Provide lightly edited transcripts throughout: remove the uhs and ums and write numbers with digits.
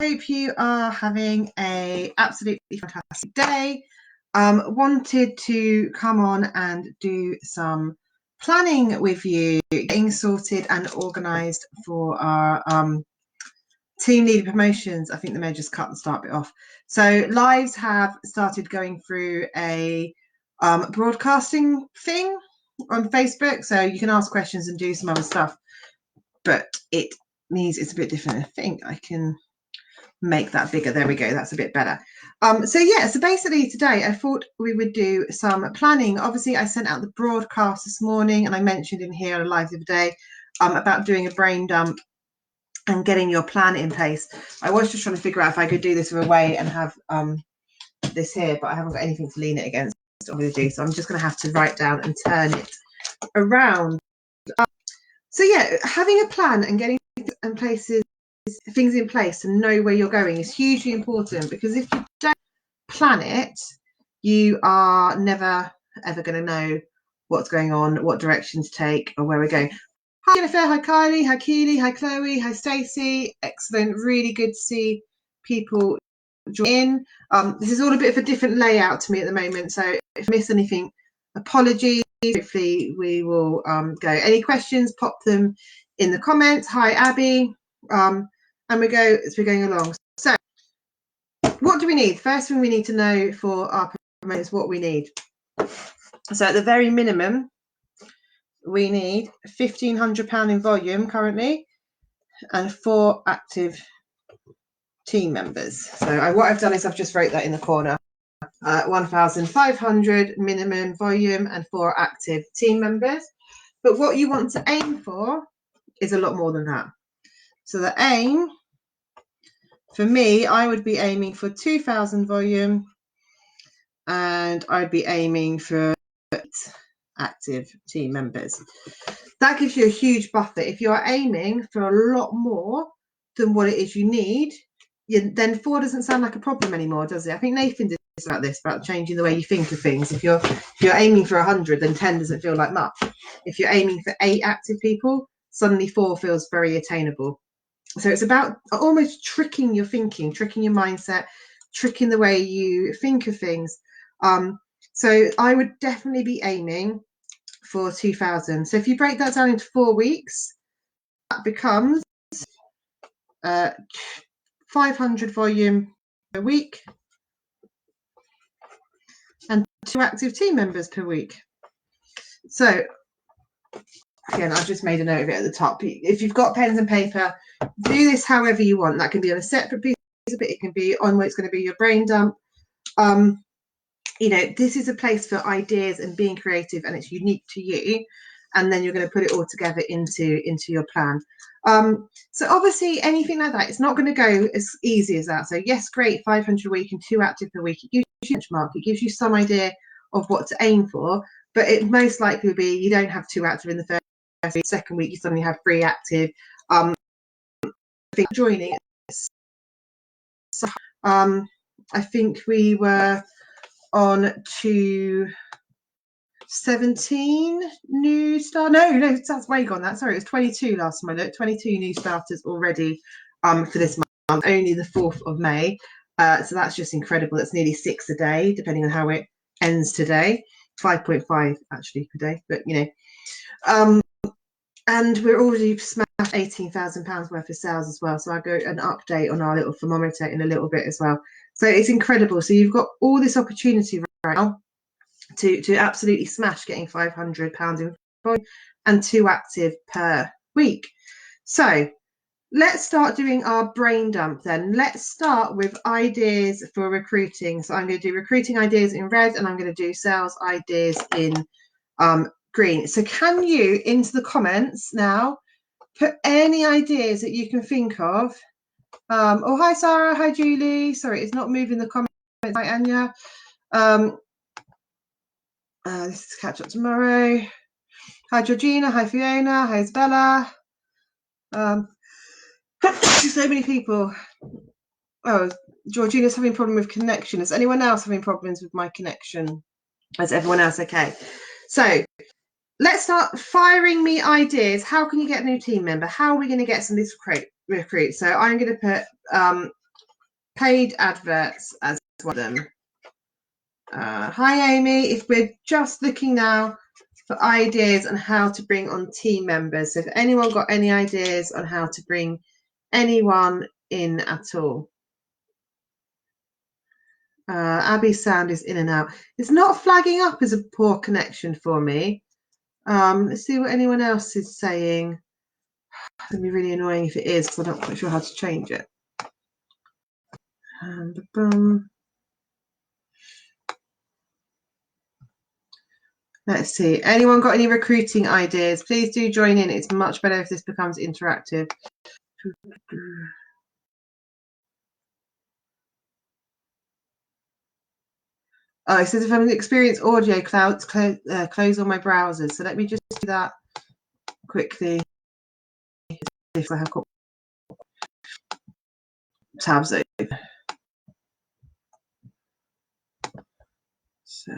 Hope you are having a absolutely fantastic day. Wanted to come on and do some planning with you, getting sorted and organised for our team leader promotions. I think they may just cut the start bit off. So lives have started going through a broadcasting thing on Facebook, so you can ask questions and do some other stuff, but it's a bit different. I think I can make that bigger. There we go, that's a bit better. So basically today I thought we would do some planning. Obviously I sent out the broadcast this morning and I mentioned in here on a live the other day about doing a brain dump and getting your plan in place. I was just trying to figure out if I could do this in a way and have this here, but I haven't got anything to lean it against. I'm going to do so. I'm just going to have to write down and turn it around. So yeah, having a plan and getting things in place and know where you're going is hugely important, because if you don't plan it, you are never ever going to know what's going on, what direction to take, or where we're going. Hi Jennifer, hi Kylie, hi Keely, hi Chloe, hi Stacey. Excellent, really good to see people join in. This is all a bit of a different layout to me at the moment, so if I miss anything, apologies. Hopefully we will go. Any questions, pop them in the comments. Hi Abby. And we go as we're going along. So what do we need? First thing we need to know for our promotion is what we need. So at the very minimum, we need £1,500 in volume currently and 4 active team members. So what I've done is I've just wrote that in the corner. 1,500 minimum volume and 4 active team members. But what you want to aim for is a lot more than that. So the aim for me, I would be aiming for 2,000 volume and I'd be aiming for 8 active team members. That gives you a huge buffer. If you're aiming for a lot more than what it is you need, then 4 doesn't sound like a problem anymore, does it? I think Nathan did this about changing the way you think of things. If you're aiming for 100, then 10 doesn't feel like much. If you're aiming for 8 active people, suddenly 4 feels very attainable. So it's about almost tricking your thinking, tricking your mindset, tricking the way you think of things. So I would definitely be aiming for 2,000. So if you break that down into 4 weeks, that becomes 500 volume per week and 2 active team members per week. So again, I've just made a note of it at the top. If you've got pens and paper, do this however you want. That can be on a separate piece of it. It can be on where it's going to be your brain dump. This is a place for ideas and being creative, and it's unique to you. And then you're going to put it all together into your plan. So obviously anything like that, it's not going to go as easy as that. So yes, great, 500 a week and 2 active per week. It gives you a benchmark. It gives you some idea of what to aim for, but it most likely will be you don't have 2 active in the first week. Second week you suddenly have 3 active. I think joining. So I think we were on to 17 new starters. No, that's way gone. Sorry, it was 22 last time I looked. 22 new starters already for this month. Only the 4th of May. So that's just incredible. That's nearly 6 a day, depending on how it ends today. 5.5 actually per day, but and we're already smashed £18,000 worth of sales as well. So I'll go an update on our little thermometer in a little bit as well. So it's incredible. So you've got all this opportunity right now to absolutely smash getting £500 in volume and 2 active per week. So let's start doing our brain dump then. Let's start with ideas for recruiting. So I'm going to do recruiting ideas in red and I'm going to do sales ideas in green. So can you, into the comments now, put any ideas that you can think of? Oh, hi Sarah, hi Julie. Sorry, it's not moving the comments. Hi Anya. This is catch up tomorrow. Hi Georgina, hi Fiona, hi Isabella. So many people. Oh, Georgina's having a problem with connection. Is anyone else having problems with my connection? Is everyone else okay? So let's start firing me ideas. How can you get a new team member? How are we going to get some of this recruit? So I'm going to put paid adverts as one of them. Hi Amy, if we're just looking now for ideas on how to bring on team members, so if anyone got any ideas on how to bring anyone in at all. Abby's sound is in and out. It's not flagging up as a poor connection for me. Let's see what anyone else is saying. It'd be really annoying if it is, because I'm not quite sure how to change it. Let's see. Anyone got any recruiting ideas? Please do join in. It's much better if this becomes interactive. Oh, it says if I'm an experienced audio clouds, close all my browsers. So let me just do that quickly. If I have got tabs open. So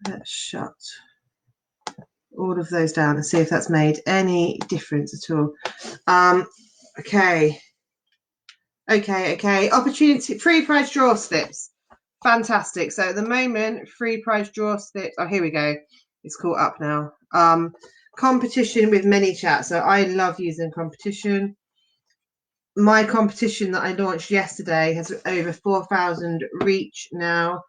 let's shut all of those down and see if that's made any difference at all. Okay. Opportunity, free prize draw slips. Fantastic. So at the moment, free prize draw slips. Oh, here we go. It's caught up now. Competition with ManyChat. So I love using competition. My competition that I launched yesterday has over 4,000 reach now.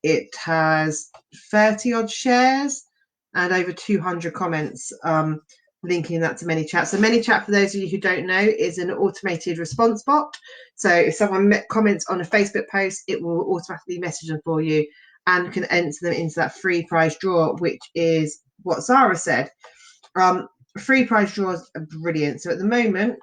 It has 30 odd shares and over 200 comments, linking that to ManyChat. So ManyChat, for those of you who don't know, is an automated response bot. So if someone comments on a Facebook post, it will automatically message them for you and can enter them into that free prize draw, which is what Zara said. Free prize draws are brilliant. So at the moment,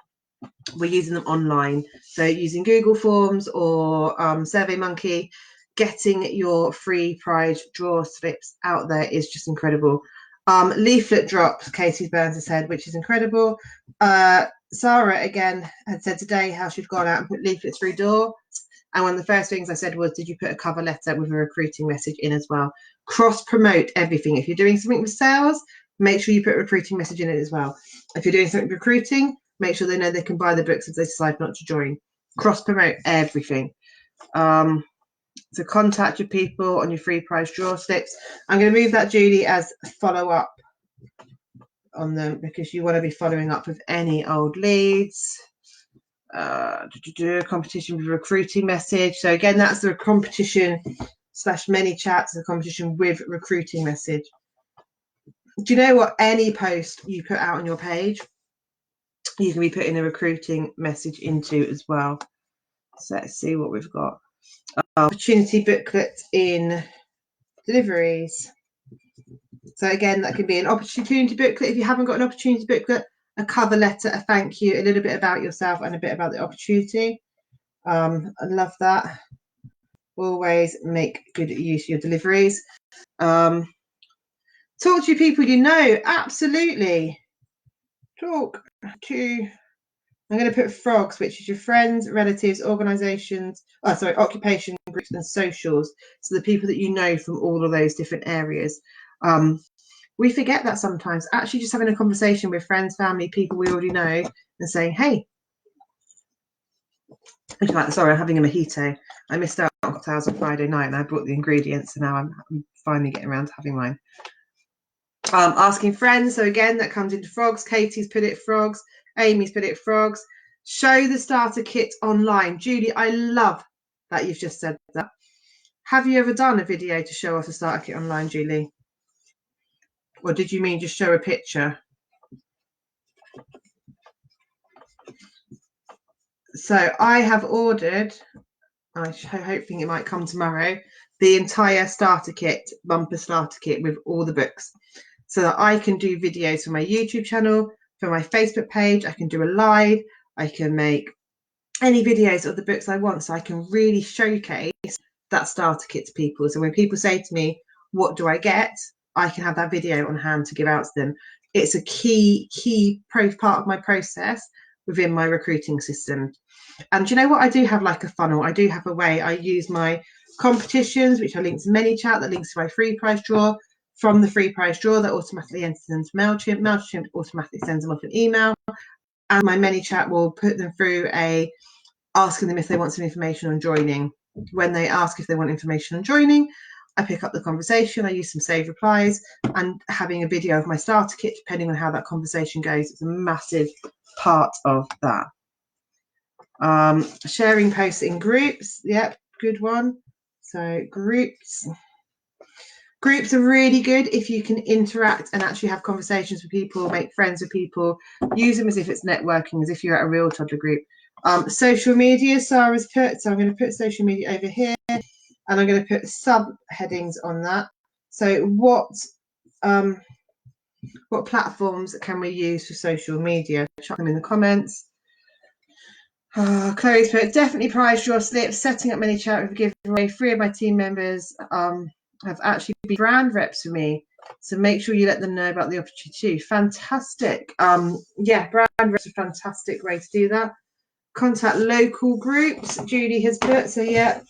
we're using them online. So using Google Forms or SurveyMonkey, getting your free prize draw slips out there is just incredible. Leaflet drops, Katie Burns has said, which is incredible. Sarah again had said today how she'd gone out and put leaflets through door. And one of the first things I said was, did you put a cover letter with a recruiting message in as well? Cross promote everything. If you're doing something with sales, make sure you put a recruiting message in it as well. If you're doing something with recruiting, make sure they know they can buy the books if they decide not to join. Cross promote everything. So contact your people on your free prize draw slips. I'm going to move that, Julie, as follow up on them, because you want to be following up with any old leads. Competition with recruiting message. So again, that's the competition / ManyChat, the competition with recruiting message. Do you know what? Any post you put out on your page, you can be putting a recruiting message into as well. So let's see what we've got. Opportunity booklet in deliveries. So again, that can be an opportunity booklet. If you haven't got an opportunity booklet, a cover letter, a thank you, a little bit about yourself and a bit about the opportunity. I love that. Always make good use of your deliveries. Talk to people you know. Absolutely. Talk to, I'm going to put frogs, which is your friends, relatives, organisations, occupation groups and socials. So the people that you know from all of those different areas. We forget that sometimes. Actually just having a conversation with friends, family, people we already know and saying, hey, sorry, I'm having a mojito. I missed out on cocktails on Friday night and I brought the ingredients, and now I'm finally getting around to having mine. Asking friends. So again, that comes into frogs. Katie's put it frogs. Amy's put it frogs. Show the starter kit online. Julie, I love that you've just said that. Have you ever done a video to show off a starter kit online, Julie? Or did you mean just show a picture? So I have ordered, I'm hoping it might come tomorrow, the entire starter kit, bumper starter kit with all the books, so that I can do videos for my YouTube channel, for my Facebook page. I can do a live, I can make any videos of the books I want, so I can really showcase that starter kit to people. So when people say to me, what do I get? I can have that video on hand to give out to them. It's a key part of my process within my recruiting system. And you know what? I do have like a funnel. I do have a way. I use my competitions, which are linked to ManyChat, that links to my free prize draw. From the free prize draw, that automatically enters them to MailChimp. MailChimp automatically sends them off an email. and my ManyChat will put them through asking them if they want some information on joining. When they ask if they want information on joining, I pick up the conversation, I use some saved replies, and having a video of my starter kit, depending on how that conversation goes, is a massive part of that. Sharing posts in groups, yep, good one. So groups are really good if you can interact and actually have conversations with people, make friends with people, use them as if it's networking, as if you're at a real toddler group. Social media, Sarah's put, so I'm going to put social media over here, and I'm going to put subheadings on that. So what platforms can we use for social media? Chuck them in the comments. Chloe's put, definitely prize draw slips, setting up ManyChat with a giveaway. 3 of my team members have actually been brand reps for me, so make sure you let them know about the opportunity too. Fantastic. Yeah, brand reps are a fantastic way to do that. Contact local groups, Judy has put, so yeah.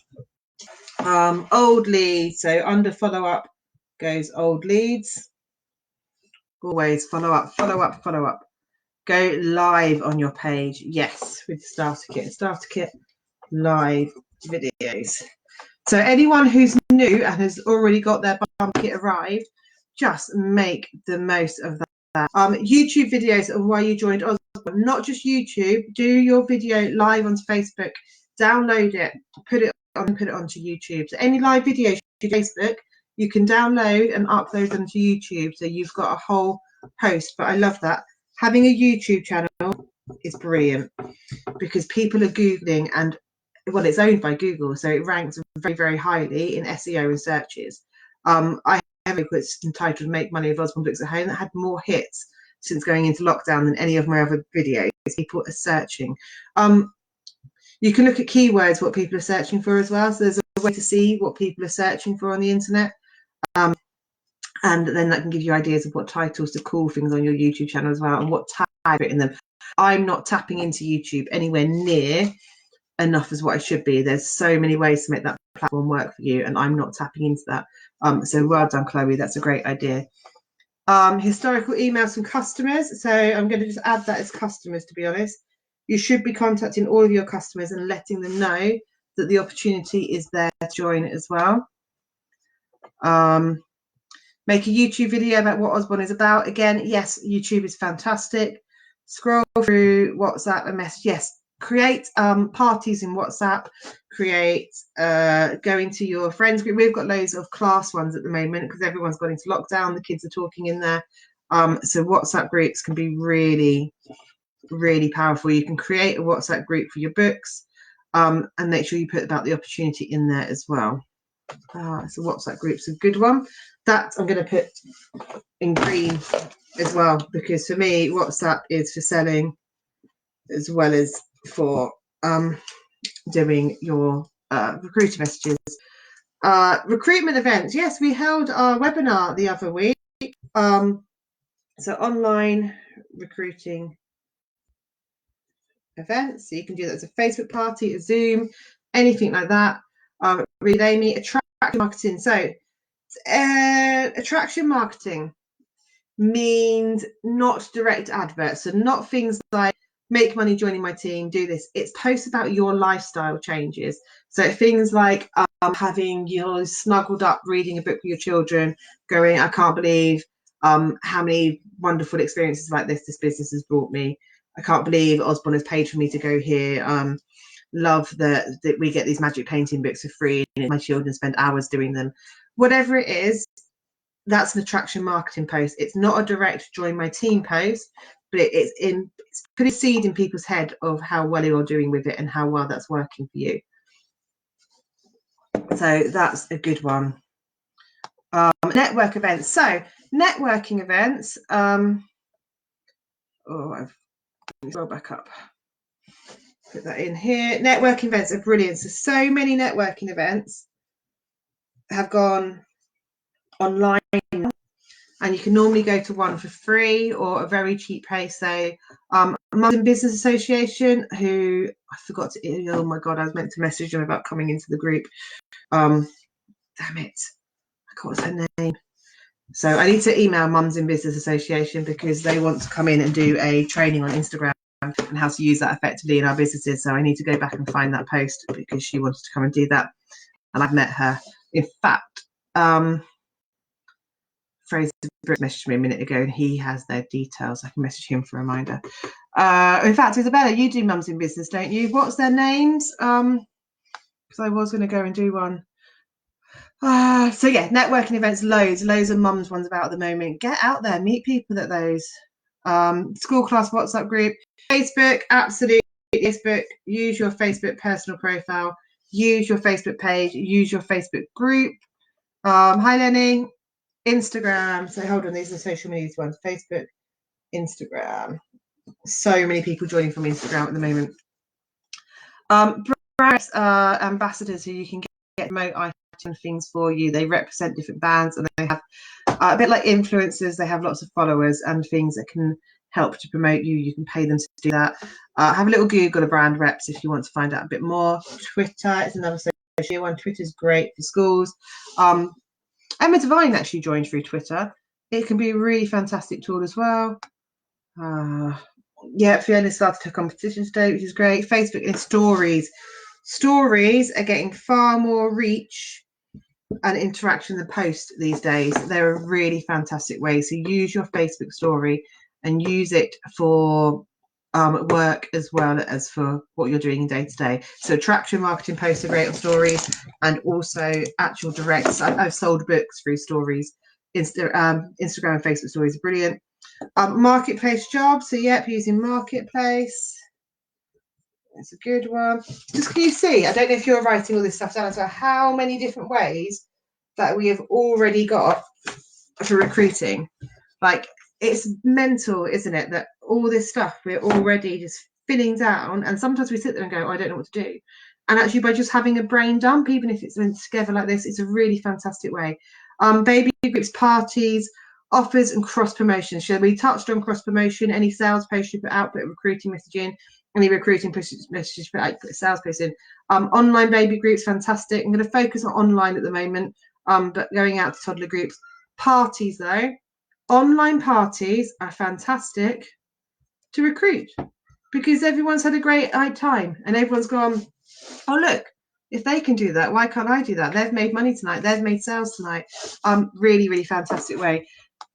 Old leads, so under follow up goes old leads. Always follow up. Go live on your page, yes, with starter kit live videos. So anyone who's new and has already got their bum kit arrived, just make the most of that. YouTube videos and why you joined Usborne, not just YouTube. Do your video live on Facebook, download it, put it onto YouTube. So any live videos to Facebook, you can download and upload them to YouTube. So you've got a whole host. But I love that. Having a YouTube channel is brilliant because people are Googling, and well, it's owned by Google, so it ranks very, very highly in SEO and searches. I have a book that's entitled Make Money with Usborne Books at Home that had more hits since going into lockdown than any of my other videos. People are searching. You can look at keywords, what people are searching for as well. So there's a way to see what people are searching for on the internet. And then that can give you ideas of what titles to call things on your YouTube channel as well, and what tag in them. I'm not tapping into YouTube anywhere near enough as what I should be. There's so many ways to make that platform work for you, and I'm not tapping into that. So well done, Chloe. That's a great idea. Historical emails from customers. So I'm going to just add that as customers, to be honest. You should be contacting all of your customers and letting them know that the opportunity is there to join as well. Make a YouTube video about what Usborne is about. Again, yes, YouTube is fantastic. Scroll through WhatsApp and message. Yes, create parties in WhatsApp. Create, go into your friends group. We've got loads of class ones at the moment because everyone's gone into lockdown. The kids are talking in there. So WhatsApp groups can be really, really powerful. You can create a WhatsApp group for your books, and make sure you put about the opportunity in there as well. So WhatsApp group's a good one. That I'm going to put in green as well, because for me WhatsApp is for selling as well as for doing your recruiter messages. Recruitment events, yes, we held our webinar the other week. So online recruiting events, so you can do that as a Facebook party, a Zoom, anything like that. Relay me, attraction marketing. So attraction marketing means not direct adverts, so not things like make money joining my team, do this. It's posts about your lifestyle changes. So things like having you snuggled up reading a book with your children, going, I can't believe how many wonderful experiences like this business has brought me. I can't believe Usborne has paid for me to go here. Love that we get these magic painting books for free and my children spend hours doing them. Whatever it is, that's an attraction marketing post. It's not a direct join my team post, but it's putting a seed in people's head of how well you're doing with it and how well that's working for you. So that's a good one. Network events. So networking events. I've scroll back up. Put that in here. Networking events are brilliant. So many networking events have gone online, and you can normally go to one for free or a very cheap price. So Mums and Business Association, who I forgot to, oh my god, I was meant to message them about coming into the group. Damn it, I forgot her name. So I need to email Mums and Business Association because they want to come in and do a training on Instagram and how to use that effectively in our businesses. So I need to go back and find that post because she wanted to come and do that. And I've met her. In fact, Fraser messaged me a minute ago and he has their details. I can message him for a reminder. In fact, Isabella, you do Mums in Business, don't you? What's their names? Because I was going to go and do one. So yeah, networking events, loads of mums ones about at the moment. Get out there, meet people at those. School class WhatsApp group, Facebook, absolutely Facebook. Use your Facebook personal profile, use your Facebook page, use your Facebook group. Hi Lenny. Instagram. So hold on, these are social media ones. Facebook, Instagram. So many people joining from Instagram at the moment. Brands, ambassadors who you can get remote items, things for you. They represent different bands and they have a bit like influencers. They have lots of followers and things that can help to promote you. You can pay them to do that. Have a little Google of brand reps if you want to find out a bit more. Twitter is another social media one. Twitter's great for schools. Emma Devine actually joined through Twitter. It can be a really fantastic tool as well. Yeah, Fiona started her competition today, which is great. Facebook and stories. Stories are getting far more reach and interaction than posts these days. They're a really fantastic way. So use your Facebook story and use it for work as well as for what you're doing day to day. So traction marketing posts are great on stories and also actual directs. I've sold books through stories. Instagram and Facebook stories are brilliant. Marketplace jobs. So yep, using Marketplace. It's a good one. Just can you see? I don't know if you're writing all this stuff down. So how many different ways that we have already got for recruiting? Like, it's mental, isn't it? That all this stuff we're already just filling down, and sometimes we sit there and go, oh, I don't know what to do. And actually, by just having a brain dump, even if it's linked together like this, it's a really fantastic way. Baby groups, parties, offers, and cross promotion. So we touched on cross promotion. Any sales post you put out, put recruiting messaging. Any recruiting messages put out, put a sales post in. Online baby groups, fantastic. I'm going to focus on online at the moment, but going out to toddler groups. Parties though. Online parties are fantastic to recruit because everyone's had a great time and everyone's gone, oh look, if they can do that, why can't I do that? They've made money tonight, they've made sales tonight. Really fantastic way.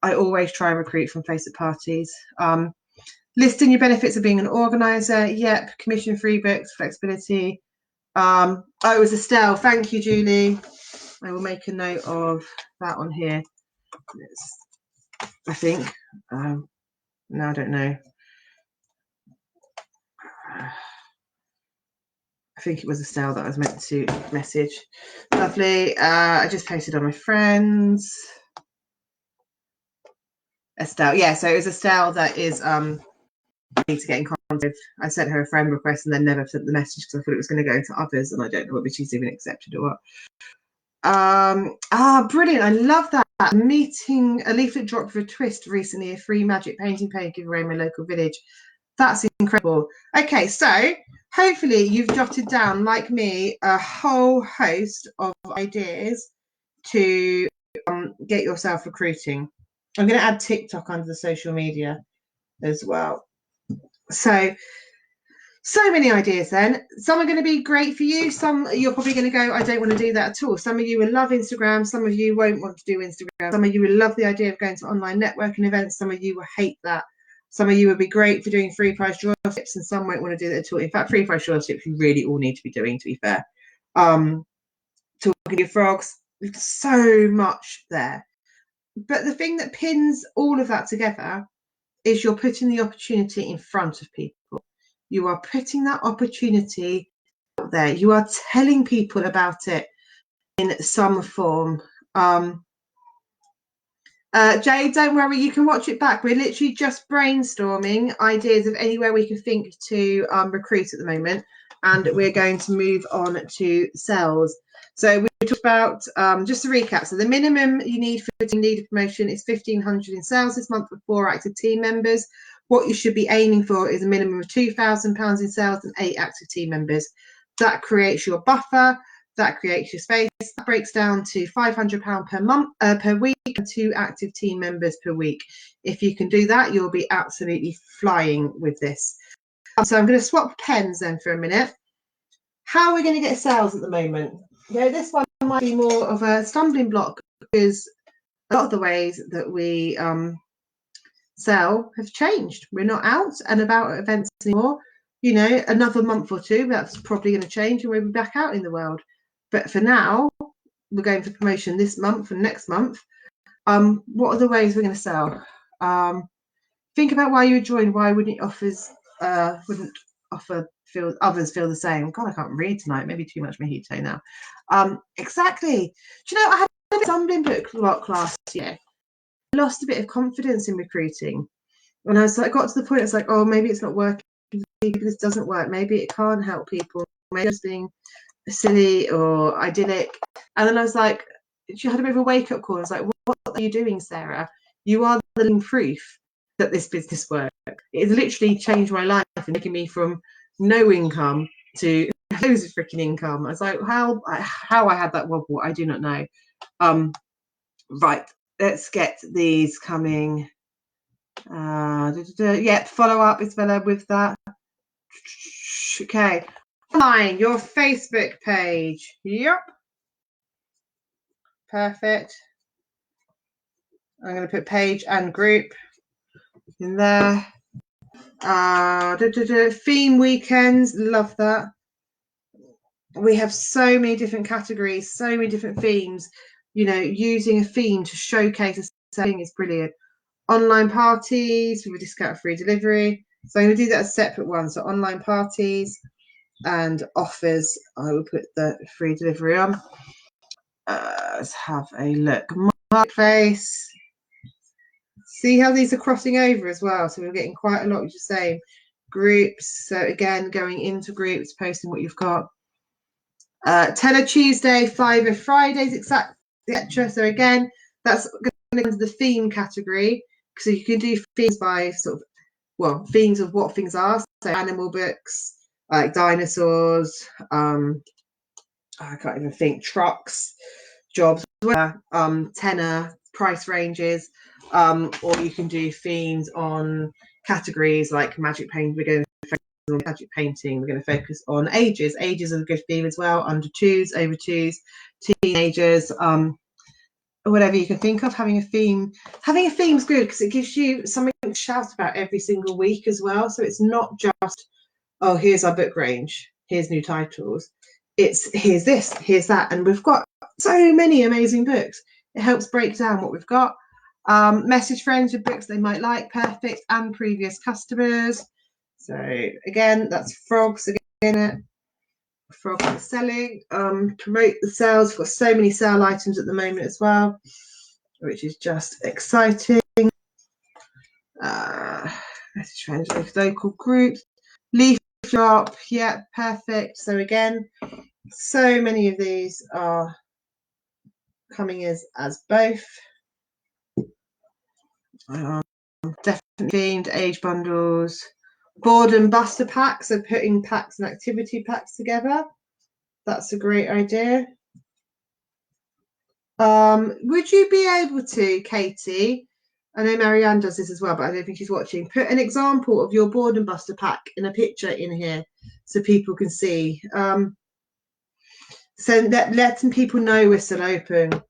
I always try and recruit from Facebook parties. Listing your benefits of being an organizer. Yep. Commission free books, flexibility. Oh, it was Estelle. Thank you, Julie. I will make a note of that on here. I think. No, I don't know. I think it was Estelle that I was meant to message. Lovely. I just posted on my friends. Estelle. Yeah, so it was Estelle that is I need to get in contact with. I sent her a friend request and then never sent the message because I thought it was going to go to others and I don't know whether she's even accepted or what. Brilliant. I love that. Meeting a leaflet drop for a twist recently, a free magic painting paint giveaway in my local village. That's incredible. Okay, so hopefully you've jotted down, like me, a whole host of ideas to get yourself recruiting. I'm going to add TikTok under the social media as well. So many ideas then. Some are going to be great for you. Some you're probably going to go, I don't want to do that at all. Some of you will love Instagram. Some of you won't want to do Instagram. Some of you will love the idea of going to online networking events. Some of you will hate that. Some of you would be great for doing free price draw tips and some won't want to do that at all. In fact, free price draw tips you really all need to be doing, to be fair. Talking to your frogs, so much there. But the thing that pins all of that together is you're putting the opportunity in front of people. You are putting that opportunity out there. You are telling people about it in some form. Jay, don't worry, you can watch it back. We're literally just brainstorming ideas of anywhere we can think to recruit at the moment. And we're going to move on to sales. So we talked about, just to recap, so the minimum you need for a team leader promotion is 1,500 in sales this month with 4 active team members. What you should be aiming for is a minimum of £2,000 in sales and 8 active team members. That creates your buffer, that creates your space. That breaks down to £500 per month, per week, and 2 active team members per week. If you can do that, you'll be absolutely flying with this. So I'm going to swap pens then for a minute. How are we going to get sales at the moment? This one might be more of a stumbling block because a lot of the ways that we sell have changed. We're not out and about at events anymore. Another month or two, that's probably going to change and we'll be back out in the world. But for now, we're going for promotion this month and next month. What are the ways we're going to sell? Think about why you would join. Why wouldn't others feel the same? God, I can't read tonight. Maybe too much mojito now. Exactly. Do you know, I had a stumbling book last year. I lost a bit of confidence in recruiting. And I was like, got to the point, it's like, oh, maybe it's not working. Maybe this doesn't work. Maybe it can't help people. Maybe it's being silly or idyllic. And then I was like, she had a bit of a wake-up call. I was like, what are you doing, Sarah? You are the living proof that this business works. It has literally changed my life and taken me from no income to loads of freaking income. I was like, how I had that wobble, I do not know. Right, let's get these coming. Yeah, follow up, Isabella, with that. Okay, online, your Facebook page. Yep, perfect. I'm going to put page and group in there. Theme weekends, love that. We have so many different categories, so many different themes. Using a theme to showcase a selling is brilliant. Online parties with a discount free delivery. So I'm going to do that as separate ones. So online parties and offers, I will put the free delivery on. Let's have a look. Marketplace. See how these are crossing over as well. So we're getting quite a lot, which is saying groups. So again, going into groups, posting what you've got. Teller Tuesday, Fiverr Fridays, etc. So again, that's going into the theme category. So you can do themes by themes of what things are. So animal books, like dinosaurs, I can't even think, trucks, jobs, tenor, price ranges, or you can do themes on categories like magic paint. We're going to focus on magic painting. We're going to focus on ages. Ages is a good theme as well. Under twos, over twos, teenagers, whatever you can think of. Having a theme is good because it gives you something to shout about every single week as well. So it's not just, oh, here's our book range, here's new titles. It's here's this, here's that, and we've got so many amazing books. It helps break down what we've got. Message friends with books they might like, perfect, and previous customers. So again, that's frogs again. Frog selling. Promote the sales. We've got so many sale items at the moment as well, which is just exciting. Message friends with local groups. Leaf drop, yeah, perfect. So again, so many of these are coming as both. Definitely themed age bundles, board and buster packs, so putting packs and activity packs together. That's a great idea. Would you be able to, Katie? I know Marianne does this as well, but I don't think she's watching. Put an example of your board and buster pack in a picture in here so people can see. So letting people know we're still open.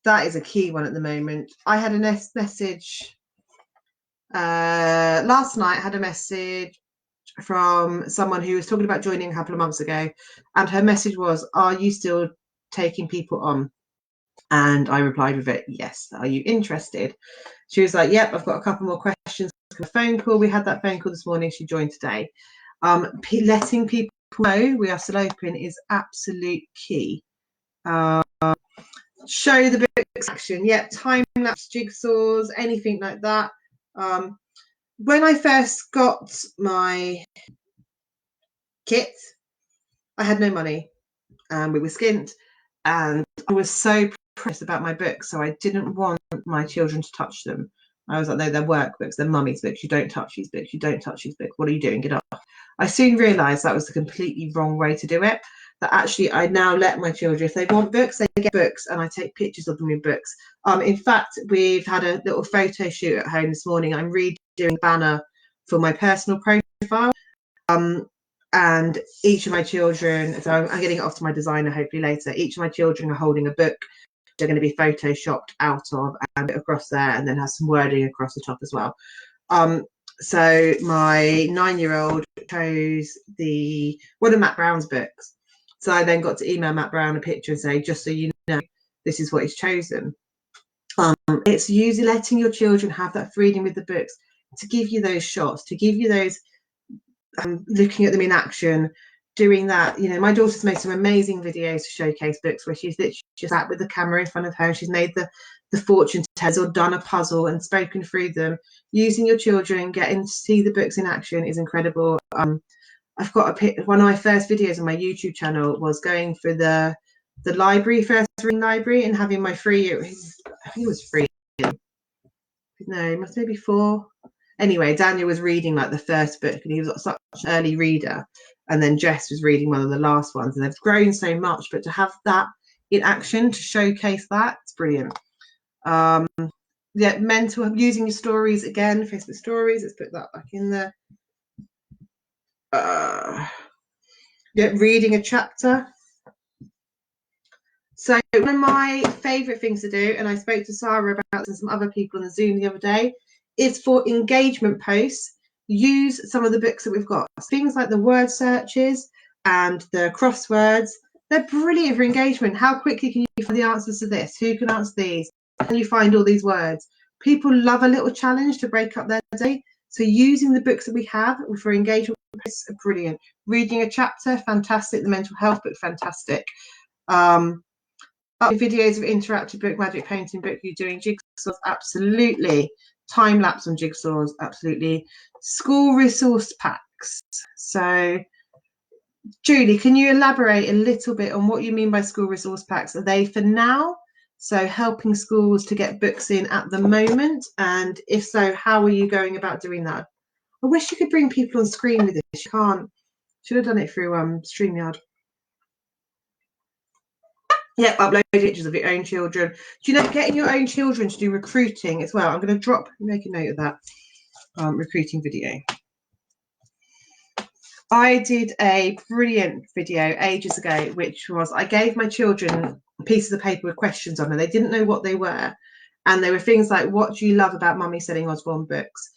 That is a key one at the moment. I had a message last night. I had a message from someone who was talking about joining a couple of months ago, and her message was, "Are you still taking people on?" And I replied with it, "Yes. Are you interested?" She was like, "Yep, I've got a couple more questions." A phone call. We had that phone call this morning. She joined today. Letting people know we are still open is absolute key. Show the books action. Yeah, time-lapse jigsaws, anything like that. When I first got my kit, I had no money and we were skint, and I was so precious about my books, so I didn't want my children to touch them. I was like, no, they're work books, they're mummy's books, you don't touch these books, you don't touch these books, what are you doing, get off. I soon realised that was the completely wrong way to do it, that actually I now let my children, if they want books, they get books, and I take pictures of them in books. In fact, we've had a little photo shoot at home this morning. I'm redoing a banner for my personal profile, And each of my children, so I'm getting it off to my designer hopefully later, each of my children are holding a book they're going to be photoshopped out of and across there, and then has some wording across the top as well. So my 9-year-old chose one of Matt Brown's books. So I then got to email Matt Brown a picture and say, just so you know, this is what he's chosen. It's usually letting your children have that freedom with the books to give you those shots, to give you those looking at them in action, doing that. You know, my daughter's made some amazing videos to showcase books where she's literally just sat with the camera in front of her. She's made the fortune tellers or done a puzzle and spoken through them. Using your children, getting to see the books in action is incredible. I've got one of my first videos on my YouTube channel was going for the library, first reading library, and having my free. I think it was free. No, it must maybe 4. Anyway, Daniel was reading like the first book, and he was such an early reader. And then Jess was reading one of the last ones, and they've grown so much. But to have that in action, to showcase that, it's brilliant. Yeah, mental, using your stories again, Facebook stories. Let's put that back in there. Yeah, reading a chapter. So one of my favourite things to do, and I spoke to Sarah about this and some other people on the Zoom the other day, is for engagement posts, use some of the books that we've got. Things like the word searches and the crosswords, they're brilliant for engagement. How quickly can you find the answers to this? Who can answer these? Can you find all these words? People love a little challenge to break up their day. So using the books that we have for engagement posts are brilliant. Reading a chapter, fantastic. The mental health book, fantastic. Videos of interactive book, magic painting book, you're doing jigsaws, absolutely. Time lapse on jigsaws, absolutely. School resource packs. So Julie, can you elaborate a little bit on what you mean by school resource packs? Are they for now? So helping schools to get books in at the moment, and if so, how are you going about doing that? I wish you could bring people on screen with this. You can't. Should have done it through StreamYard. Yeah, upload pictures of your own children. Do you know, getting your own children to do recruiting as well? I'm going to make a note of that recruiting video. I did a brilliant video ages ago, which was I gave my children pieces of paper with questions on, and they didn't know what they were. And there were things like, what do you love about Mummy selling Usborne books?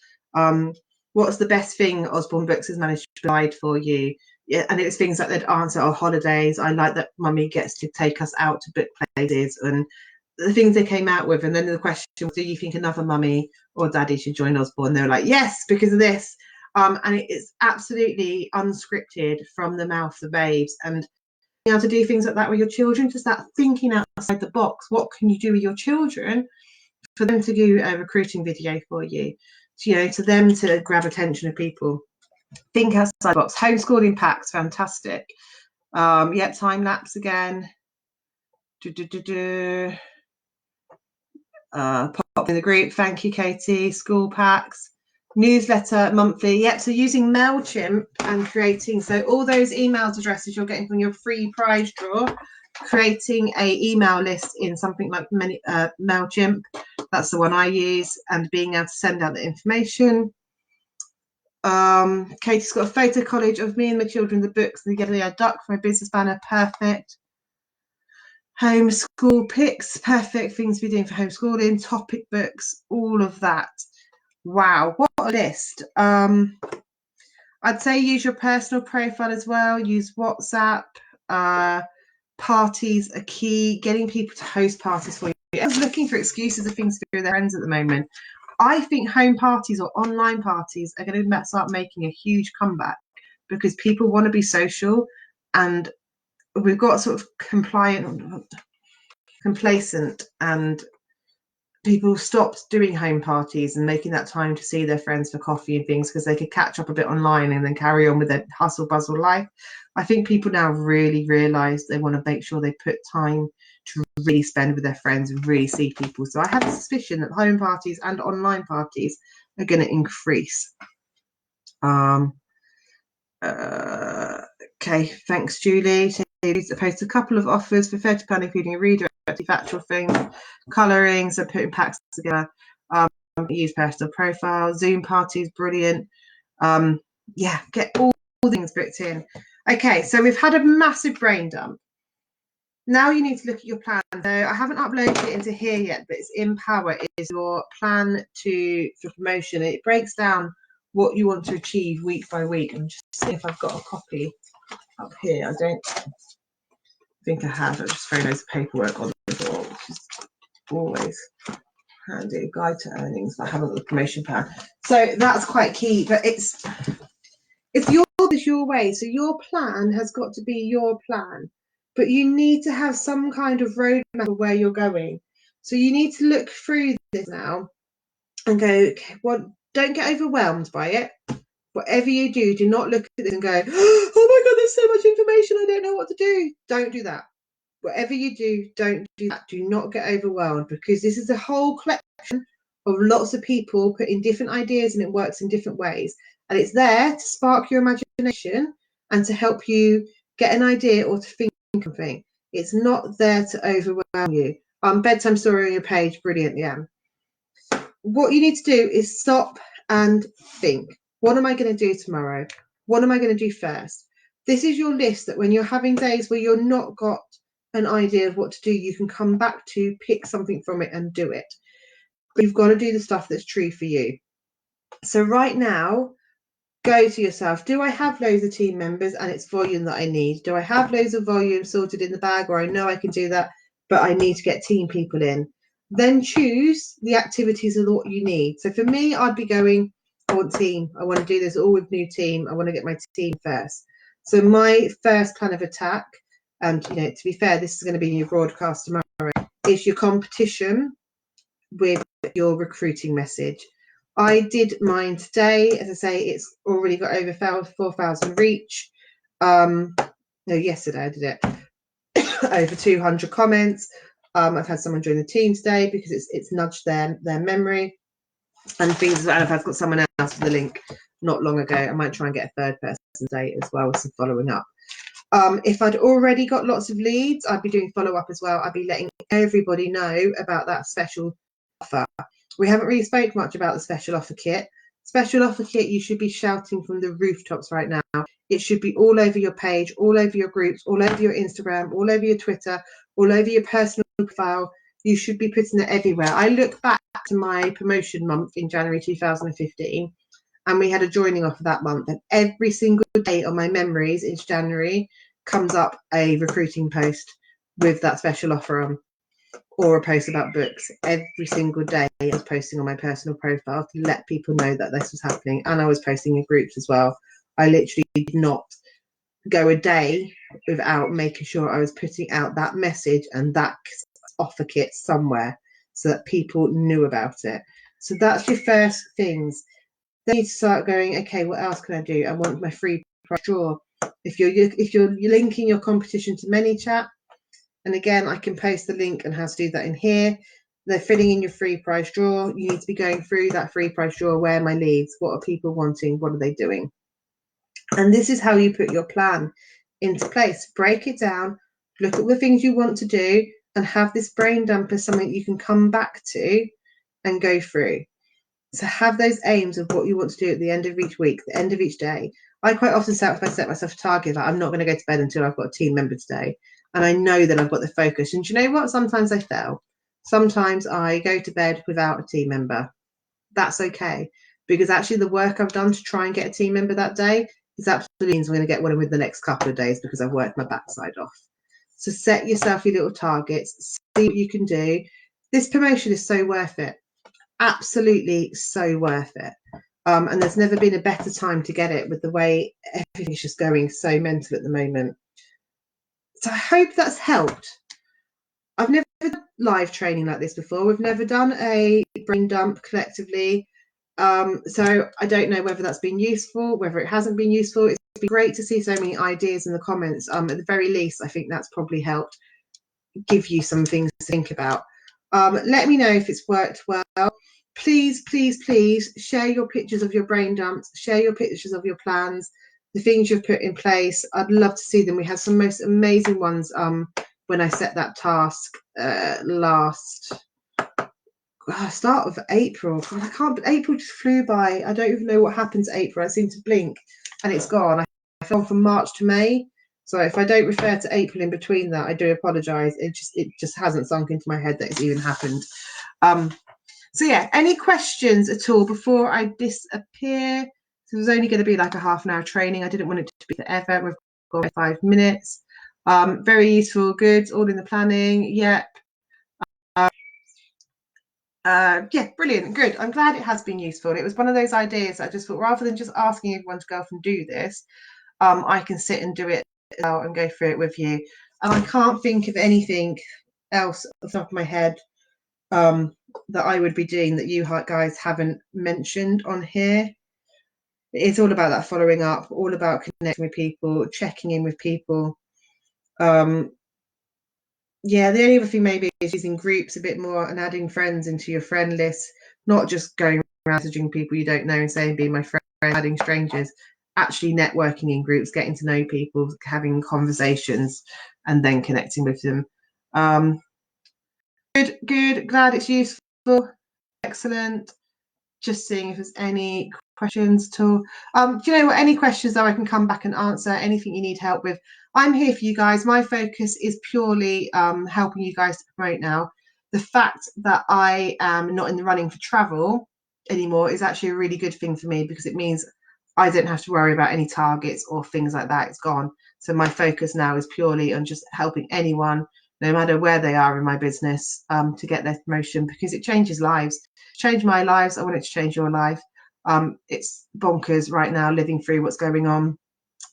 What's the best thing Usborne Books has managed to provide for you? Yeah, and it was things like they'd answer, oh, holidays. I like that Mummy gets to take us out to book places, and the things they came out with. And then the question was, do you think another mummy or daddy should join Usborne? They were like, yes, because of this. And it's absolutely unscripted from the mouth of babes. And being able to do things like that with your children, just that thinking outside the box. What can you do with your children for them to do a recruiting video for you? To, you know, to them to grab attention of people. Think outside the box. Homeschooling packs, fantastic. Yeah, time lapse again. Pop in the group. Thank you, Katie. School packs. Newsletter monthly. Yep. So using MailChimp and creating, so all those email addresses you're getting from your free prize draw, creating a email list in something like MailChimp. That's the one I use, and being able to send out the information. Katie's got a photo collage of me and my children, the books, and the yellow duck for my business banner. Perfect. Homeschool pics, perfect things to be doing for homeschooling, topic books, all of that. Wow, what a list. I'd say use your personal profile as well. Use WhatsApp. Parties are key. Getting people to host parties for you. Everyone's looking for excuses of things to do with their friends at the moment. I think home parties or online parties are going to start making a huge comeback because people want to be social, and we've got sort of complacent, and people stopped doing home parties and making that time to see their friends for coffee and things because they could catch up a bit online and then carry on with their hustle bustle life. I think people now really realise they want to make sure they put time to really spend with their friends and really see people. So I have a suspicion that home parties and online parties are going to increase. Okay, thanks, Julie. To post a couple of offers for 30 £, including a reader, factual things, colouring, so putting packs together. Use personal profile. Zoom parties, brilliant. Yeah, get all all things booked in. Okay, so we've had a massive brain dump. Now you need to look at your plan. So I haven't uploaded it into here yet, but it's in Power. It is your plan for promotion. It breaks down what you want to achieve week by week. I'm just seeing if I've got a copy up here. I don't think I have. I just throw loads of paperwork on the door, which is always handy. Guide to earnings. I haven't got the promotion plan. So that's quite key, but it's your way. So your plan has got to be your plan, but you need to have some kind of roadmap of where you're going. So you need to look through this now and go, okay, well, don't get overwhelmed by it. Whatever you do not look at it and go, oh my God, there's so much information, I don't know what to do. Don't do that. Whatever you do, don't do that. Do not get overwhelmed, because this is a whole collection of lots of people putting different ideas, and it works in different ways. And it's there to spark your imagination and to help you get an idea or to think something. It's not there to overwhelm you. Bedtime story on your page, brilliant, yeah. What you need to do is stop and think. What am I going to do tomorrow? What am I going to do first? This is your list that when you're having days where you're not got an idea of what to do, you can come back to, pick something from it and do it. But you've got to do the stuff that's true for you. So right now, go to yourself. Do I have loads of team members and it's volume that I need? Do I have loads of volume sorted in the bag, or I know I can do that, but I need to get team people in? Then choose the activities of what you need. So for me, I'd be going, I want team. I want to do this all with new team. I want to get my team first. So my first plan of attack, and to be fair, this is going to be in your broadcast tomorrow, is your competition with your recruiting message. I did mine today. As I say, it's already got over 4,000 reach. No, yesterday I did it. Over 200 comments. I've had someone join the team today because it's nudged their memory and things. And I've got someone else for the link not long ago. I might try and get a third person today as well with some following up. If I'd already got lots of leads, I'd be doing follow up as well. I'd be letting everybody know about that special offer. We haven't really spoke much about the special offer kit. Special offer kit, you should be shouting from the rooftops right now. It should be all over your page, all over your groups, all over your Instagram, all over your Twitter, all over your personal profile. You should be putting it everywhere. I look back to my promotion month in January 2015, and we had a joining offer that month. And every single day on my memories each January comes up a recruiting post with that special offer on, or a post about books. Every single day I was posting on my personal profile to let people know that this was happening, and I was posting in groups as well. I literally did not go a day without making sure I was putting out that message and that offer kit somewhere so that people knew about it. So that's your first things. Then you start going, okay, what else can I do? I want my free price draw. If you're linking your competition to ManyChat, and again, I can post the link and how to do that in here. They're filling in your free price draw. You need to be going through that free price draw. Where are my leads? What are people wanting? What are they doing? And this is how you put your plan into place. Break it down, look at the things you want to do, and have this brain dump as something you can come back to and go through. So have those aims of what you want to do at the end of each week, the end of each day. I quite often set myself a target, like I'm not going to go to bed until I've got a team member today. And I know that I've got the focus. And do you know what? Sometimes I fail. Sometimes I go to bed without a team member. That's okay. Because actually the work I've done to try and get a team member that day is absolutely means I'm going to get one within the next couple of days because I've worked my backside off. So set yourself your little targets. See what you can do. This promotion is so worth it. Absolutely so worth it. And there's never been a better time to get it with the way everything's just going so mental at the moment. So I hope that's helped. I've never done live training like this before. We've never done a brain dump collectively. So I don't know whether that's been useful, whether it hasn't been useful. It's been great to see so many ideas in the comments. At the very least, I think that's probably helped give you some things to think about. Let me know if it's worked well. Please, please, please share your pictures of your brain dumps, share your pictures of your plans, the things you've put in place. I'd love to see them. We had some most amazing ones when I set that task last start of April. God, April just flew by. I don't even know what happened to April. I seem to blink and it's gone. I filmed from March to May. So if I don't refer to April in between that, I do apologise. It just hasn't sunk into my head that it's even happened. So yeah, any questions at all before I disappear? So it was only going to be like a half an hour training. I didn't want it to be forever. We've got 5 minutes. Very useful, good, all in the planning. Yep. Yeah, brilliant, good. I'm glad it has been useful. It was one of those ideas I just thought, rather than just asking everyone to go off and do this, I can sit and do it out and go through it with you. And I can't think of anything else off the top of my head that I would be doing that you guys haven't mentioned on here. It's all about that following up, all about connecting with people, checking in with people. Yeah, the only other thing maybe is using groups a bit more and adding friends into your friend list, not just going around messaging people you don't know and saying, be my friend, adding strangers, actually networking in groups, getting to know people, having conversations, and then connecting with them. Good, glad it's useful, excellent. Just seeing if there's any questions at all. Do you know what? Any questions though, I can come back and answer. Anything you need help with, I'm here for you guys. My focus is purely helping you guys to promote now. The fact that I am not in the running for travel anymore is actually a really good thing for me, because it means I don't have to worry about any targets or things like that. It's gone. So my focus now is purely on just helping anyone, no matter where they are in my business, to get their promotion, because it changes lives. Change my lives. I want it to change your life. It's bonkers right now living through what's going on.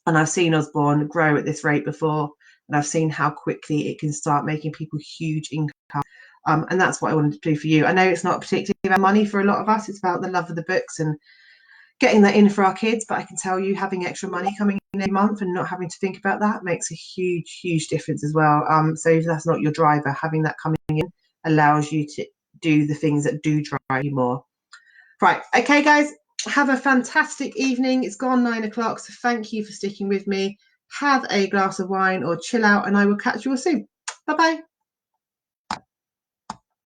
And I've seen Usborne grow at this rate before, and I've seen how quickly it can start making people huge income. And that's what I wanted to do for you. I know it's not particularly about money for a lot of us. It's about the love of the books and getting that in for our kids. But I can tell you, having extra money coming in every month and not having to think about that makes a huge difference as well. So if that's not your driver, having that coming in allows you to do the things that do drive you more. Right, okay guys, have a fantastic evening. It's gone 9 o'clock, so thank you for sticking with me. Have a glass of wine or chill out, and I will catch you all soon. Bye bye.